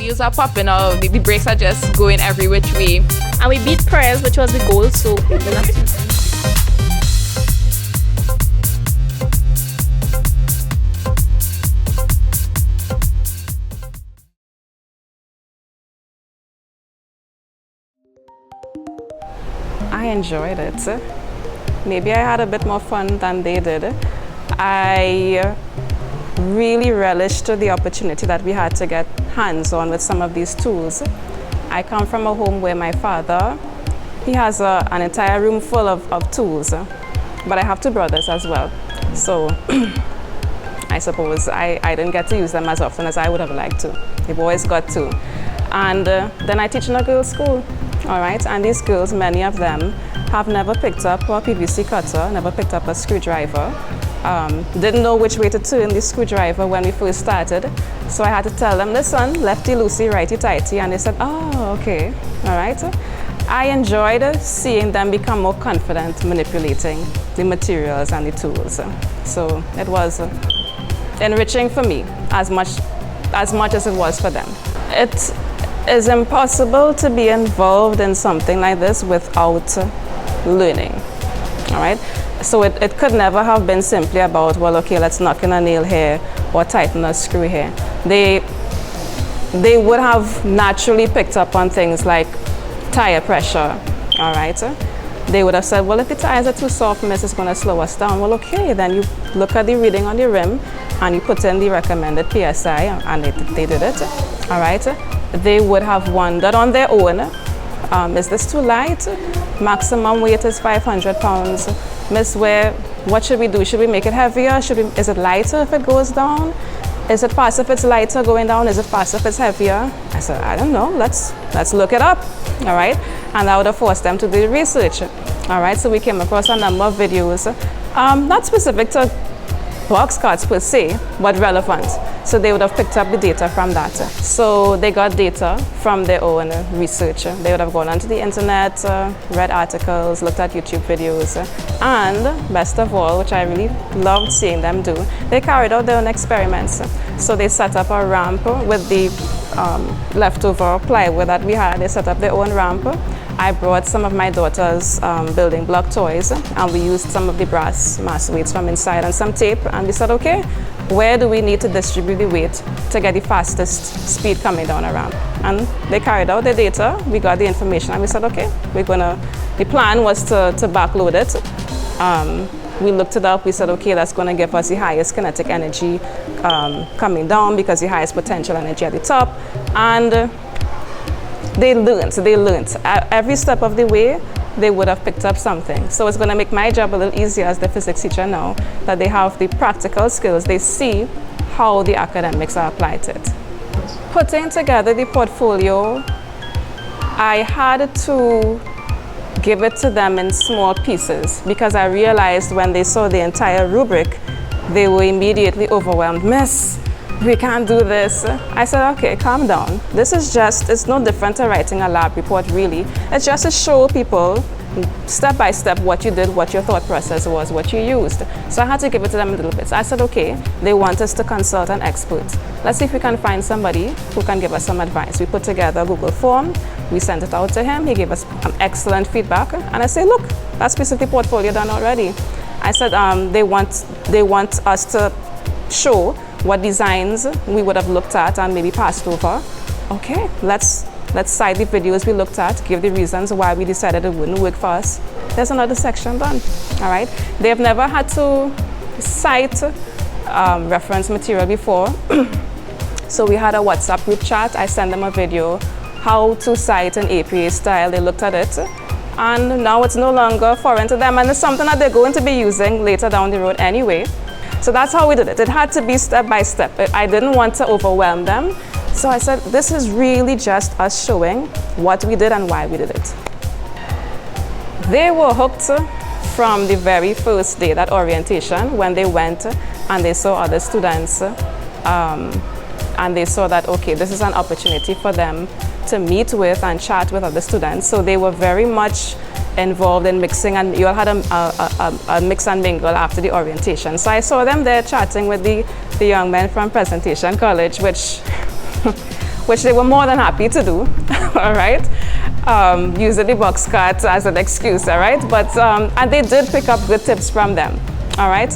wheels are popping out, the brakes are just going every which way. And we beat prayers, which was the goal, so I enjoyed it. Maybe I had a bit more fun than they did. I really relished the opportunity that we had to get hands-on with some of these tools. I come from a home where my father, he has an entire room full of tools, but I have two brothers as well. So I suppose I didn't get to use them as often as I would have liked to. The boys got to. And then I teach in a girls' school, all right? And these girls, many of them, have never picked up a PVC cutter, never picked up a screwdriver, didn't know which way to turn the screwdriver when we first started. So I had to tell them, listen, lefty loosey, righty tighty, and they said, oh, okay, all right. I enjoyed seeing them become more confident manipulating the materials and the tools. So it was enriching for me as much as it was for them. It is impossible to be involved in something like this without learning, all right? So it could never have been simply about, well, okay, let's knock in a nail here or tighten a screw here. They would have naturally picked up on things like tire pressure, all right? They would have said, well, if the tires are too soft, miss, it's going to slow us down. Well, okay, then you look at the reading on the rim and you put in the recommended PSI, and they did it, all right? They would have wondered on their own, is this too light? Maximum weight is 500 pounds. Miss, what should we do? Should we make it heavier? Is it lighter if it goes down? Is it fast if it's lighter going down? Is it fast if it's heavier? I said, I don't know, let's look it up, all right? And I would have forced them to do the research, all right? So we came across a number of videos, not specific to box carts per se, but relevant. So they would have picked up the data from that. So they got data from their own research. They would have gone onto the internet, read articles, looked at YouTube videos, and best of all, which I really loved seeing them do, they carried out their own experiments. So they set up a ramp with the leftover plywood that we had. They set up their own ramp. I brought some of my daughter's building block toys, and we used some of the brass mass weights from inside and some tape, and we said, okay, where do we need to distribute the weight to get the fastest speed coming down a ramp? And they carried out the data, we got the information, and we said, okay, the plan was to backload it. We looked it up, we said, okay, that's going to give us the highest kinetic energy coming down because the highest potential energy at the top. And they learned. Every step of the way, they would have picked up something. So it's going to make my job a little easier as the physics teacher now, that they have the practical skills. They see how the academics are applied to it. Putting together the portfolio, I had to give it to them in small pieces because I realized when they saw the entire rubric, they were immediately overwhelmed. Miss, we can't do this. I said, okay, calm down. This is just, it's no different to writing a lab report, really. It's just to show people step by step what you did, what your thought process was, what you used. So I had to give it to them in little bits. I said, okay, they want us to consult an expert. Let's see if we can find somebody who can give us some advice. We put together a Google form, we sent it out to him, he gave us excellent feedback, and I said, look, that's piece of the portfolio done already. I said, they want us to show what designs we would have looked at and maybe passed over. Okay, let's cite the videos we looked at, give the reasons why we decided it wouldn't work for us. There's another section done, all right? They've never had to cite reference material before. So we had a WhatsApp group chat. I sent them a video, how to cite an APA style. They looked at it, and now it's no longer foreign to them, and it's something that they're going to be using later down the road anyway. So that's how we did it. It had to be step by step. I didn't want to overwhelm them. So I said, this is really just us showing what we did and why we did it. They were hooked from the very first day, that orientation, when they went and they saw other students and they saw that, okay, this is an opportunity for them to meet with and chat with other students. So they were very much involved in mixing, and you all had a mix and mingle after the orientation. So I saw them there chatting with the young men from Presentation College, which which they were more than happy to do, all right? Using the box cart as an excuse, all right? But, and they did pick up good tips from them, all right?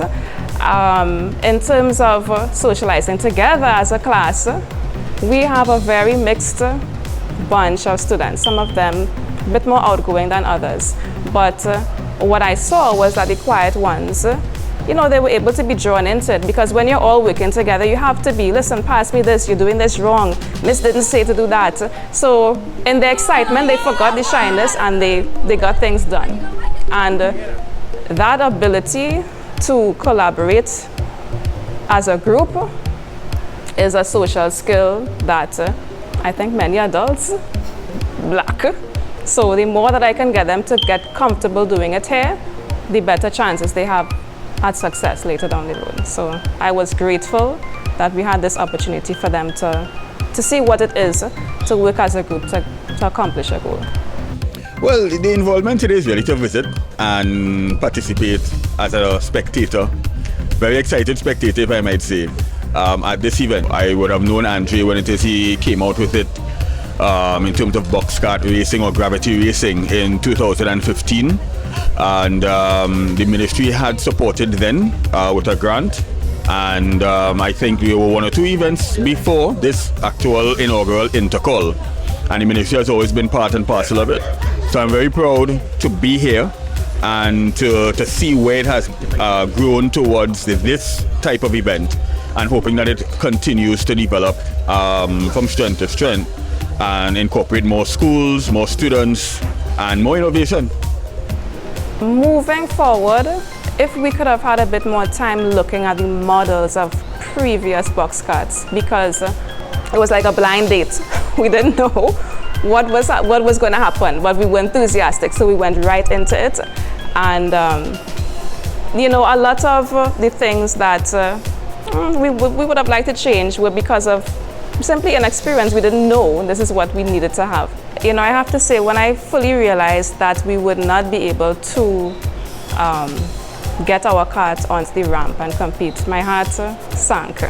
In terms of socializing together as a class, we have a very mixed bunch of students, some of them a bit more outgoing than others. But what I saw was that the quiet ones, you know, they were able to be drawn into it, because when you're all working together, you have to be, listen, pass me this, you're doing this wrong, Miss didn't say to do that. So in their excitement, they forgot the shyness and they got things done. And that ability to collaborate as a group is a social skill that I think many adults lack. So the more that I can get them to get comfortable doing it here, the better chances they have at success later down the road. So I was grateful that we had this opportunity for them to see what it is to work as a group to accomplish a goal. Well, the involvement today is really to visit and participate as a spectator. Very excited spectator, if I might say. At this event, I would have known Andre when it is he came out with it in terms of box cart racing or gravity racing in 2015. And the ministry had supported then with a grant. And I think we were one or two events before this actual inaugural intercall. And the ministry has always been part and parcel of it. So I'm very proud to be here and to see where it has grown towards this type of event, and hoping that it continues to develop from strength to strength and incorporate more schools, more students, and more innovation. Moving forward, if we could have had a bit more time looking at the models of previous box carts, because it was like a blind date. We didn't know what was going to happen, but we were enthusiastic, so we went right into it. And you know, a lot of the things that we would have liked to change were because of simply inexperience. We didn't know this is what we needed to have. You know, I have to say, when I fully realized that we would not be able to get our carts onto the ramp and compete, my heart sank.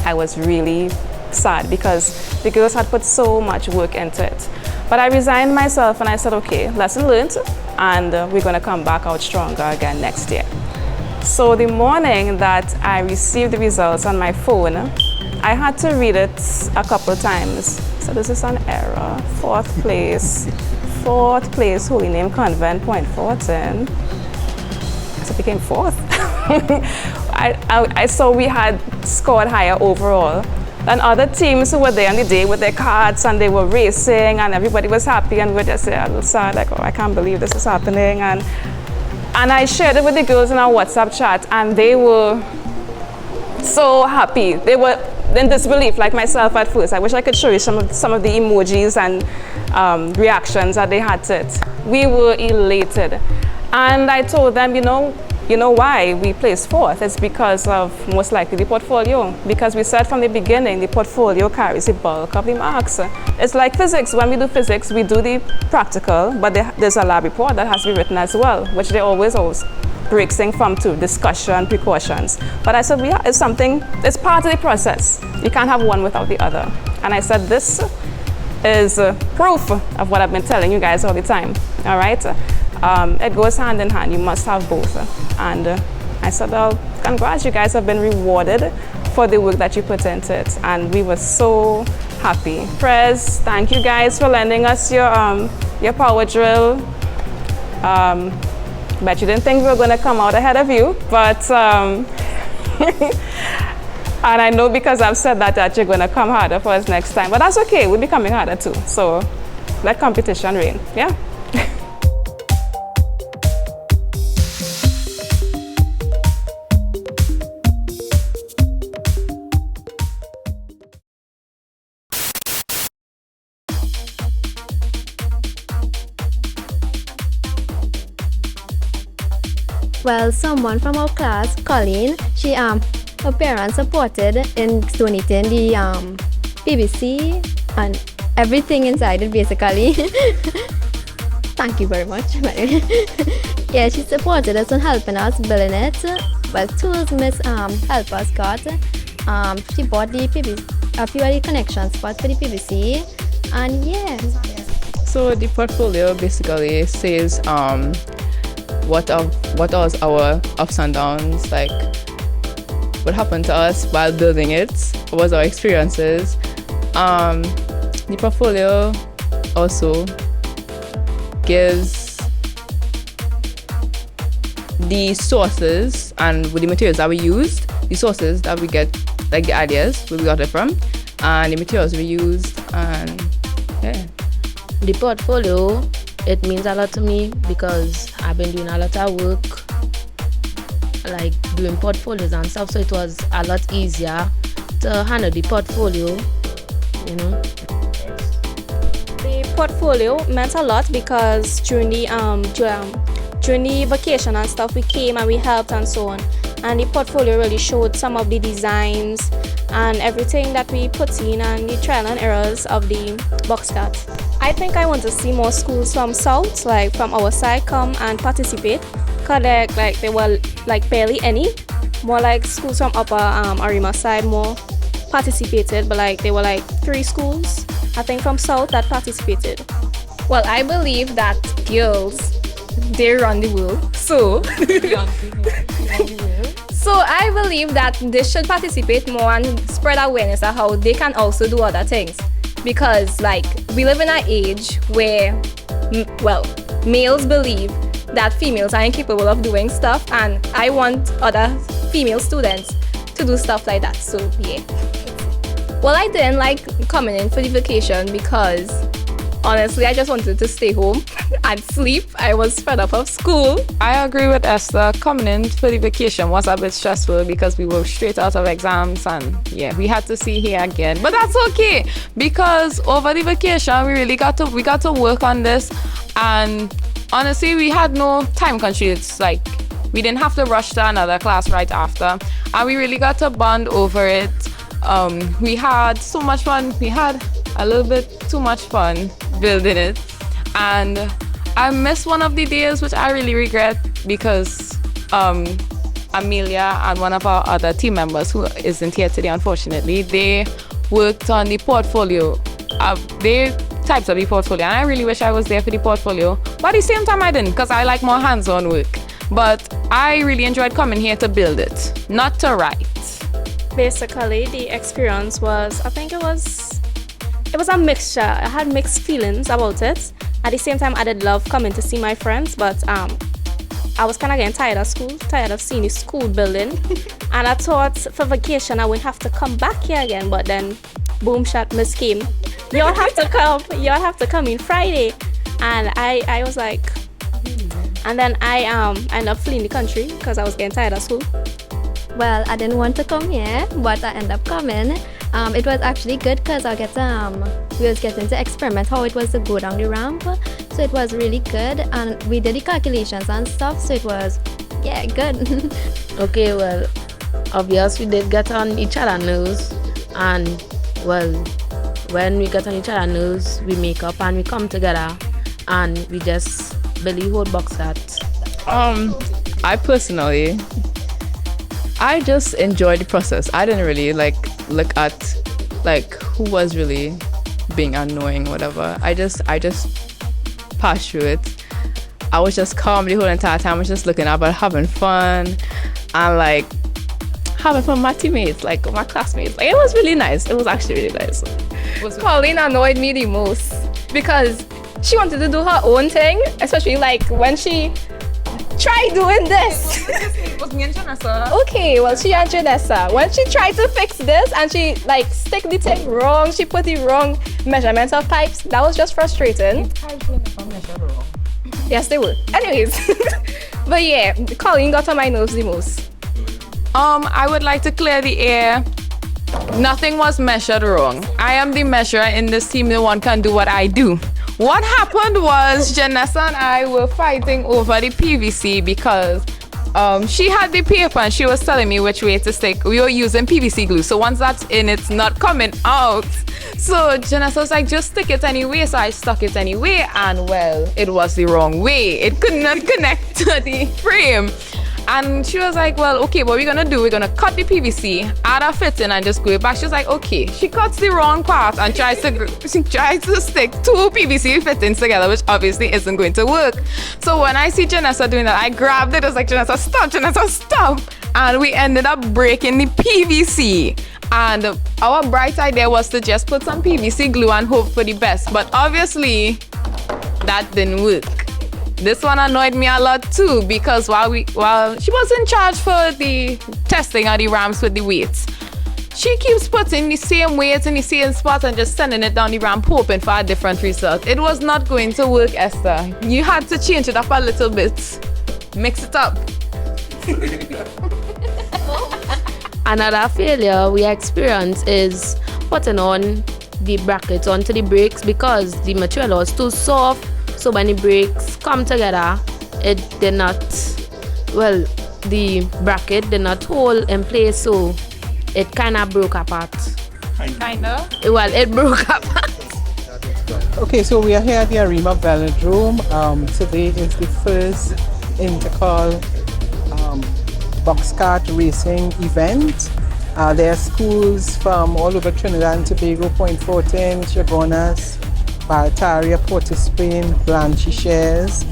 I was really sad because the girls had put so much work into it. But I resigned myself and I said, okay, lesson learned, and we're going to come back out stronger again next year. So the morning that I received the results on my phone, I had to read it a couple times. So this is an error. Fourth place, Holy Name Convent, Point Fortin. So it became fourth. I saw we had scored higher overall than other teams who were there on the day with their carts, and they were racing and everybody was happy, and we were just a little sad, like, oh, I can't believe this is happening. And I shared it with the girls in our WhatsApp chat, and they were so happy. They were in disbelief, like myself at first. I wish I could show you some of the emojis and reactions that they had to it. We were elated. And I told them, you know why we placed fourth? It's because of most likely the portfolio. Because we said from the beginning, the portfolio carries the bulk of the marks. It's like physics. When we do physics, we do the practical, but there's a lab report that has to be written as well, which they always breaks things from to discussion, precautions. But I said, it's part of the process. You can't have one without the other. And I said, this is proof of what I've been telling you guys all the time, all right? It goes hand in hand. You must have both. And I said, well, congrats, you guys have been rewarded for the work that you put into it. And we were so happy. Prez, thank you guys for lending us your power drill. Bet you didn't think we were going to come out ahead of you, but and I know because I've said that you're going to come harder for us next time. But that's okay. We'll be coming harder too. So let competition reign. Yeah. Well, someone from our class, Colleen, her parents supported in donating the PVC and everything inside it, basically. Thank you very much. Yeah, she supported us in helping us building it. Well, tools Miss help us got. She bought the PVC, a few of the connection spots for the PVC. And yeah. So the portfolio basically says what was our ups and downs, like what happened to us while building it, what was our experiences. The portfolio also gives the sources and with the materials that we used, the sources that we get, like the ideas where we got it from, and the materials we used, and yeah. The portfolio, it means a lot to me because I've been doing a lot of work, like doing portfolios and stuff, so it was a lot easier to handle the portfolio, you know. The portfolio meant a lot because during the vacation and stuff, we came and we helped and so on. And the portfolio really showed some of the designs and everything that we put in and the trial and errors of the box cut. I think I want to see more schools from South, like from our side, come and participate. Cause like there were like barely any. More like schools from upper Arima side more participated, but like there were like 3 schools, I think from South that participated. Well, I believe that girls, they run the world. So I believe that they should participate more and spread awareness of how they can also do other things. Because like we live in an age where, males believe that females are incapable of doing stuff, and I want other female students to do stuff like that. So yeah. Well, I didn't like coming in for the vacation because honestly, I just wanted to stay home and sleep. I was fed up of school. I agree with Esther. Coming in for the vacation was a bit stressful because we were straight out of exams and yeah, we had to see here again. But that's okay because over the vacation we got to work on this, and honestly we had no time constraints. Like we didn't have to rush to another class right after, and we really got to bond over it. We had so much fun. We had a little bit too much fun building it, and I missed one of the days, which I really regret, because Amelia and one of our other team members who isn't here today, unfortunately, they worked on the portfolio. They typed up the portfolio, and I really wish I was there for the portfolio, but at the same time I didn't, because I like more hands-on work. But I really enjoyed coming here to build it, not to write. Basically, the experience was, I think it was a mixture. I had mixed feelings about it. At the same time, I did love coming to see my friends, but I was kind of getting tired of school, tired of seeing the school building. And I thought for vacation I would have to come back here again, but then boom, shot, miss came. Y'all have to come in Friday. And I was like, and then I ended up fleeing the country because I was getting tired of school. Well, I didn't want to come here, but I ended up coming. It was actually good because we was getting to experiment how it was to go down the ramp. So it was really good, and we did the calculations and stuff, so it was, yeah, good. Okay, well, obviously we did get on each other's nerves, and well, when we get on each other's nerves, we make up and we come together, and we just barely hold box that. I personally, I just enjoyed the process. I didn't really look at who was really being annoying or whatever. I just passed through it. I was just calm the whole entire time. I was just looking up and having fun and having fun with my teammates, my classmates. It was really nice. It was actually really nice. Pauline annoyed me the most because she wanted to do her own thing, especially when she tried doing this. It was me and Janessa. Okay, well, she and Janessa, when she tried to fix this and she stick the thing wrong, she put the wrong measurements of pipes. That was just frustrating. Pipes were never measured wrong. Yes, they were. Anyways, but yeah, Colleen got on my nerves the most. I would like to clear the air. Nothing was measured wrong. I am the measurer in this team. No one can do what I do. What happened was Janessa and I were fighting over the PVC because she had the paper and she was telling me which way to stick. We were using PVC glue, so once that's in, it's not coming out. So Janessa was like, just stick it anyway. So I stuck it anyway, and well, it was the wrong way. It could not connect to the frame. And she was like, well, okay, what we're gonna do, we're gonna cut the PVC, add a fitting and just go back. She was like, okay. She cuts the wrong part and tries to stick two PVC fittings together, which obviously isn't going to work. So when I see Janessa doing that, I grabbed it. I was like, Janessa, stop. And we ended up breaking the PVC. And our bright idea was to just put some PVC glue and hope for the best. But obviously, that didn't work. This one annoyed me a lot too, because while she was in charge for the testing of the ramps with the weights, she keeps putting the same weights in the same spot and just sending it down the ramp hoping for a different result. It was not going to work, Esther. You had to change it up a little bit. Mix it up. Another failure we experience is putting on the brackets onto the brakes because the material was too soft. So when the brakes come together, the bracket did not hold in place, so it kind of broke apart. Kinda? Well, it broke apart. Okay, so we are here at the Arima Velodrome. Today is the first intercall box cart racing event. There are schools from all over Trinidad and Tobago, Point Fortin, Chagonas, Barataria, Port of Spain, Blanchishes.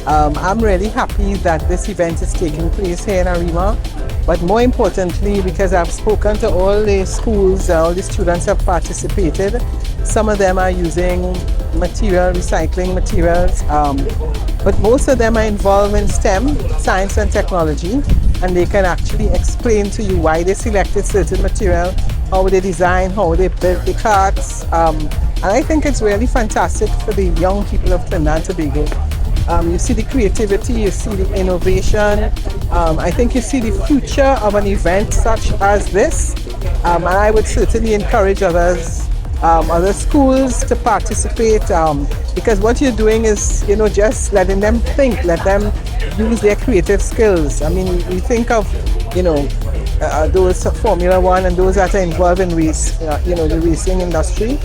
I'm really happy that this event is taking place here in Arima, but more importantly, because I've spoken to all the schools, all the students have participated. Some of them are using recycling materials, but most of them are involved in STEM, science and technology, and they can actually explain to you why they selected certain material, how they design, how they built the carts. And I think it's really fantastic for the young people of Trinidad and Tobago. You see the creativity, you see the innovation. I think you see the future of an event such as this. And I would certainly encourage other schools to participate, because what you're doing is, just letting them think, let them use their creative skills. I mean, we think of, those Formula One and those that are involved in the racing industry.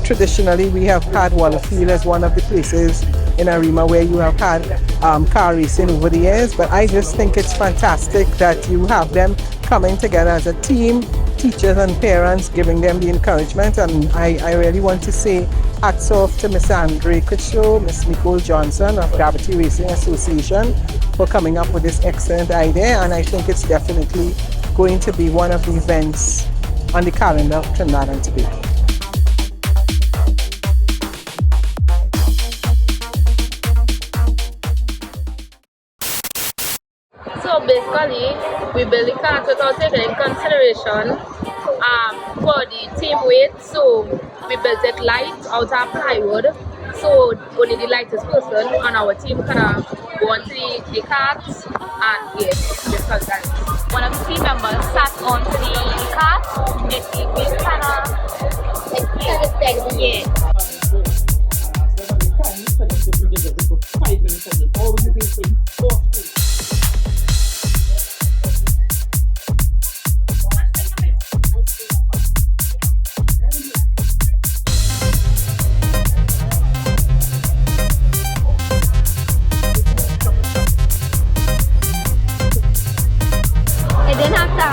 Traditionally, we have had Wallafield as one of the places in Arima where you have had car racing over the years, but I just think it's fantastic that you have them coming together as a team, teachers and parents giving them the encouragement, and I really want to say hats off to Miss Andre Kutcho, Miss Nicole Johnson of Gravity Racing Association for coming up with this excellent idea, and I think it's definitely going to be one of the events on the calendar of Trinidad and Tobago. So basically, we built the cart without taking in consideration for the team weight. So we built it light out of plywood. So only the lightest person on our team can go onto the cart and discuss that. One of the team members sat onto the cart. It kind of yeah.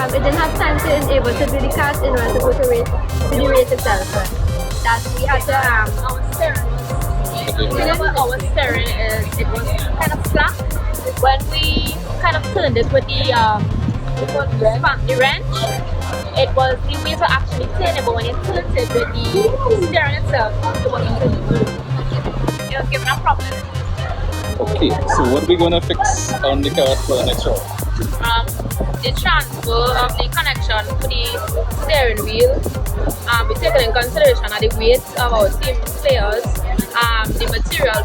It didn't have time to be able to do the cast in order to go to the race itself. That we had to Our steering it was kind of flat. When we kind of turned it with the wrench, it was the way to actually turn it, but when you turned it with the steering itself, it was giving a problem. Okay, so what are we gonna fix on the car for the next round? The transfer of the connection to the steering wheel, we taken in consideration of the weight of our team players, the material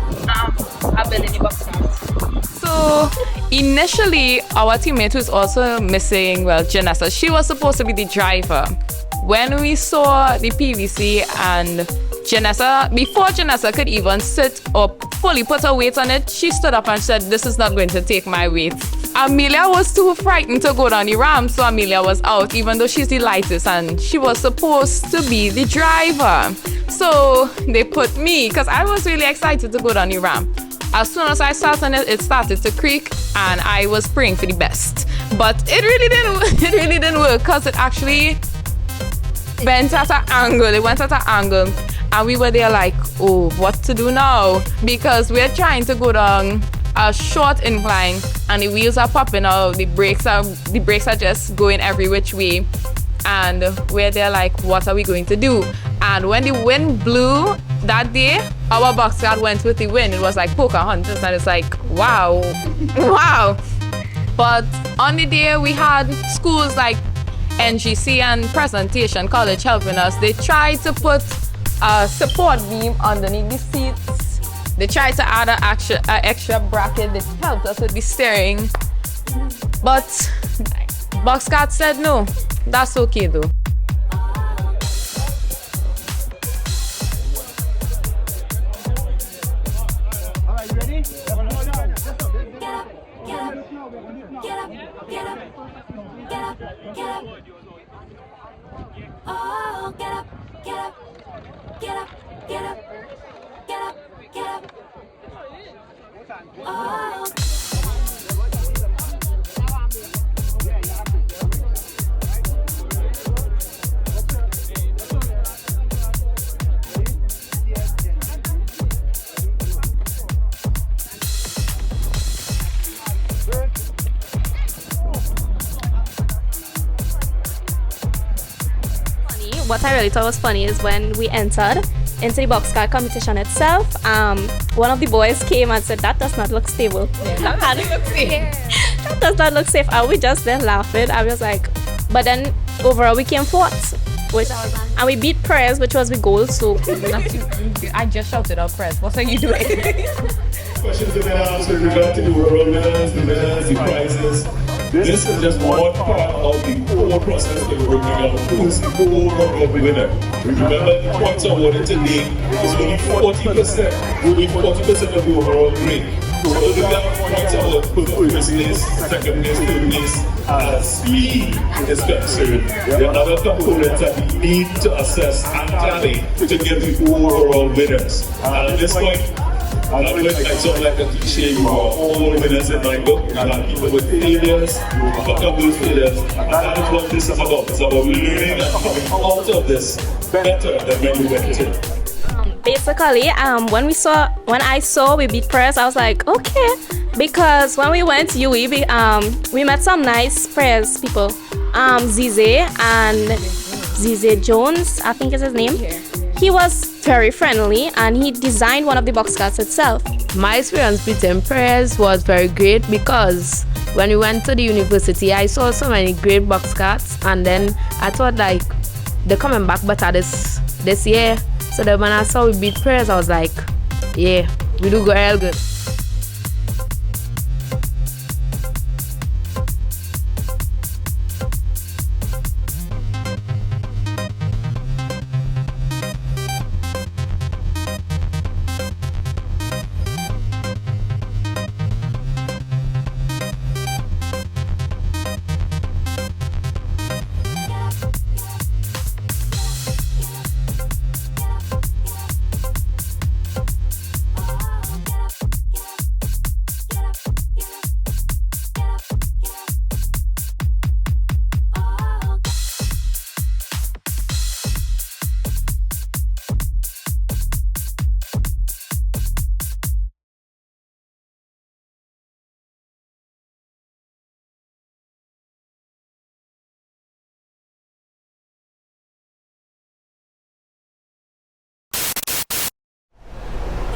building the box cart. So initially, our teammate was also missing, Janessa. She was supposed to be the driver. When we saw the PVC and Janessa, before Janessa could even sit or fully put her weight on it, she stood up and said, "This is not going to take my weight." Amelia was too frightened to go down the ramp, so Amelia was out, even though she's the lightest and she was supposed to be the driver. So they put me, because I was really excited to go down the ramp. As soon as I started it started to creak, and I was praying for the best. But it really didn't work, because it actually bent at an angle. It went at an angle, and we were there like, oh, what to do now? Because we're trying to go down a short incline, and the wheels are popping out. The brakes are just going every which way, and we're there like, what are we going to do? And when the wind blew that day, our box cart went with the wind. It was like Pocahontas, and it's like, wow, wow. But on the day we had schools like NGC and Presentation College helping us. They tried to put a support beam underneath the seats. They tried to add an extra bracket that helped us with the steering. But Boxcart said no, that's okay though. Oh, get up, get up, get up, get up, get up, get up. Oh. What I really thought was funny is when we entered into the boxcar competition itself, one of the boys came and said, that does not look stable. That doesn't look safe. That does not look safe. And we just then laughing. I was like, but then overall we came fourth, and we beat Perez, which was the goal. So I just shouted out Perez. What are you doing? Questions have been asked with regard to the world winners, the prizes. This is just one part of the whole process that we're working out. Who's the overall winner? Remember, the points awarded today is only 40%. Only 40% of the overall grade. So the points awarded for first place, second place, third place, as speed is concerned. There are other components that we need to assess and tally to get the overall winners. And at this point, I don't like something like a cliche, you are all winners in my book. You have people with failures, you overcome those failures. And that is what this is about. It's about learning and coming out of this better than when you went in. basically, when I saw we beat Press, I was like, okay, because when we went to UE, we met some nice Press people, Zize and Zize Jones, I think is his name. He was very friendly and he designed one of the box carts itself. My experience with Press was very great because when we went to the university, I saw so many great box carts, and then I thought like they're coming back better this year. So then when I saw we beat Press, I was like, yeah, we do go real good.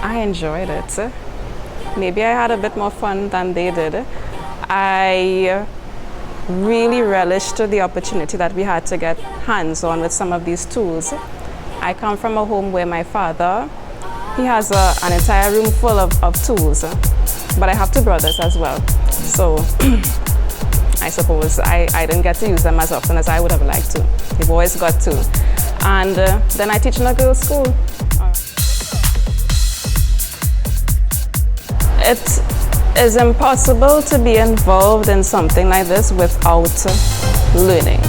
I enjoyed it. Maybe I had a bit more fun than they did. I really relished the opportunity that we had to get hands-on with some of these tools. I come from a home where my father, he has an entire room full of tools, but I have two brothers as well. So I suppose I didn't get to use them as often as I would have liked to. The boys got to. And then I teach in a girls' school. It is impossible to be involved in something like this without learning.